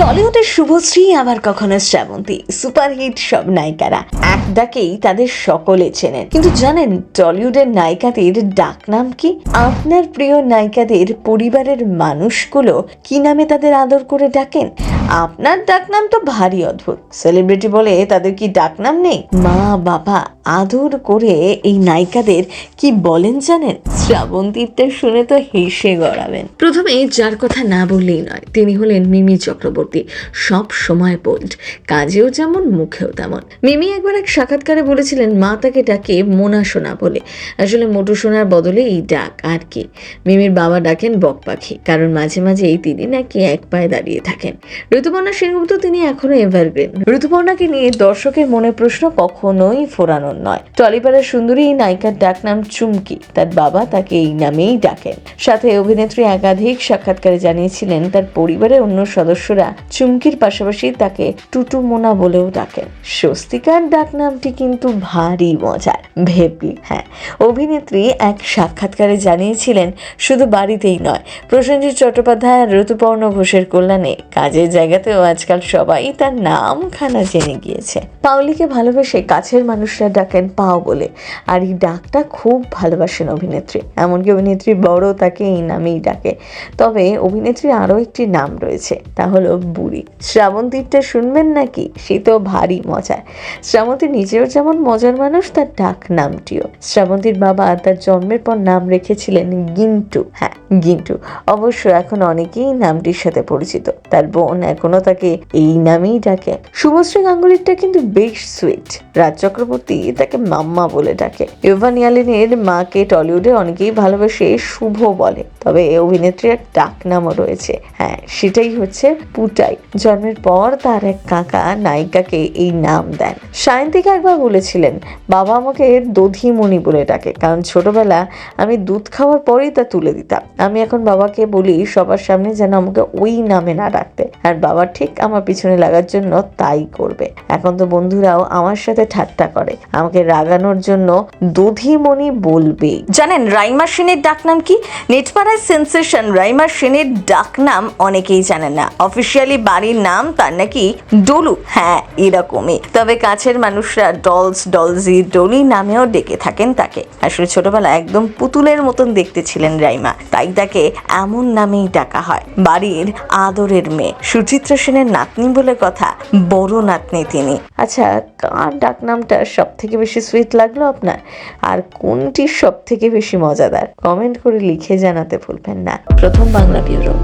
টলিউডের শুভশ্রী আবার কখনো শ্রাবন্তী, সুপারহিট সব নায়িকারা এক ডাকেই তাদের সকলে চেনেন। কিন্তু জানেন টলিউডের নায়িকাদের ডাক নাম কি? আপনার প্রিয় নায়িকাদের পরিবারের মানুষগুলো কি নামে তাদের আদর করে ডাকেন? আপনার ডাক নাম তো ভারী অদ্ভুত। সেলিব্রিটি বলে তাদের কি ডাক নাম নেই? মা বাবা আদর করে এই নায়িকাদের কি বলেন জানেন? শ্রাবন্তীরটা শুনে তো হেসে গড়াবেন। প্রথমে যার কথা না বললেই নয়, তিনি হলেন মিমি চক্রবর্তী। সব সময় বোল্ড, কাজেও যেমন মুখেও তেমন। মিমি একবার এক সাক্ষাৎকারে বলেছিলেন মা তাকে ডাকে মোনা সোনা বলে। আসলে মোটু সোনার বদলে এই ডাক আর কি। মিমির বাবা ডাকেন বক পাখি, কারণ মাঝে মাঝেই তিনি নাকি এক পায়ে দাঁড়িয়ে থাকেন। ঋতুপর্ণা সেনগুপ্ত তিনি এখনো এভারগ্রিন। ঋতুপর্ণাকে নিয়ে দর্শকের মনে প্রশ্ন কখনোই ফোরানোর নয়। টলিপাড়ার সুন্দরী এই নায়িকার ডাক নাম চুমকি, তার বাবা তাকে এই নামেই ডাকেন। সাথে অভিনেত্রী একাধিক সাক্ষাৎকারে জানিয়েছিলেন তার পরিবারের অন্য সদস্যরা চুমকির পাশাপাশি তাকে টুটু মোনা বলেও ডাকেন। স্বস্তিকার ডাক নামটি কিন্তু ভারী মজার, ভেবলি। হ্যাঁ, অভিনেত্রী এক সাক্ষাৎকারে জানিয়েছিলেন শুধু বাড়িতেই নয়, প্রসেনজিৎ চট্টোপাধ্যায় আর ঋতুপর্ণ ঘোষের কল্যাণে কাজের জায়গাতেও আজকাল সবাই তার নাম খানা জেনে গিয়েছে। পাওলিকে ভালোবেসে কাছের মানুষরা ডাকেন পাও বলে, আর এই ডাকটা খুব ভালোবাসেন অভিনেত্রী। এমনকি অভিনেত্রী বড় তাকে এই নামেই ডাকে। তবে অভিনেত্রীর আরও একটি নাম রয়েছে, তা হলো বুড়ি। শ্রাবন্তীরটা শুনবেন নাকি? সে তো ভারী মজার। শ্রাবন্তী নিজেও যেমন মজার মানুষ, তার ডাক নামটিও। শ্রাবন্তীর বাবা তার জন্মের পর নাম রেখেছিলেন গিন্টু। হ্যাঁ, গিন্টু। অবশ্য এখন অনেকেই নামটির সাথে পরিচিত। তার বোন এখনো তাকে এই নামেই ডাকে। শুভশ্রী গাঙ্গুলিরটা কিন্তু বেশ সুইট। রাজ চক্রবর্তী তাকে মাম্মা বলে ডাকে। ইভান ইয়ালিনের মাকে টলিউডে অনেকেই ভালোবেসে শুভ বলে। তবে অভিনেত্রীর এক ডাক নামও রয়েছে। হ্যাঁ, সেটাই হচ্ছে পুটাই। জন্মের পর তার এক কাকা নায়িকাকে এই নাম দেন। সায়ন্তিকা একবার বলেছিলেন বাবা আমাকে দধিমণি বলে ডাকে, কারণ ছোটবেলা আমি দুধ খাওয়ার পরেই তা তুলে দিতাম। আমি এখন বাবাকে বলি সবার সামনে যেন আমাকে ওই নামে না ডাকতে, আর বাবা ঠিক আমার পিছনে লাগার জন্য তাই করবে। এখন তো বন্ধুরাও আমার সাথে ঠাট্টা করে, আমাকে রাগানোর জন্য দধিমণি বলবে। জানেন রাইমা সেনের ডাক নাম কি? নেটপাড়ায় সেন্সেশন রাইমা সেনের ডাক নাম অনেকেই জানেন না। অফিসিয়ালি বাড়ির নাম তার নাকি ডলু। হ্যাঁ, এরকমই। তবে কাছের মানুষরা ডলজি, ডলি নামেও ডেকে থাকেন তাকে। আসলে ছোটবেলা একদম পুতুলের মতন দেখতে ছিলেন রাইমা, তাই তাকে এমন নামেই ডাকা হয়। বাড়ির আদরের মেয়ে, সুচিত্রা সেনের নাতনি বলে কথা, বড় নাতনি তিনি। আচ্ছা, কার ডাক নামটা সব থেকে বেশি সুইট লাগলো আপনার? আর কোনটি সব থেকে বেশি মজাদার? কমেন্ট করে লিখে জানাতে ভুলবেন না। প্রথম বাংলা ব্যুরো।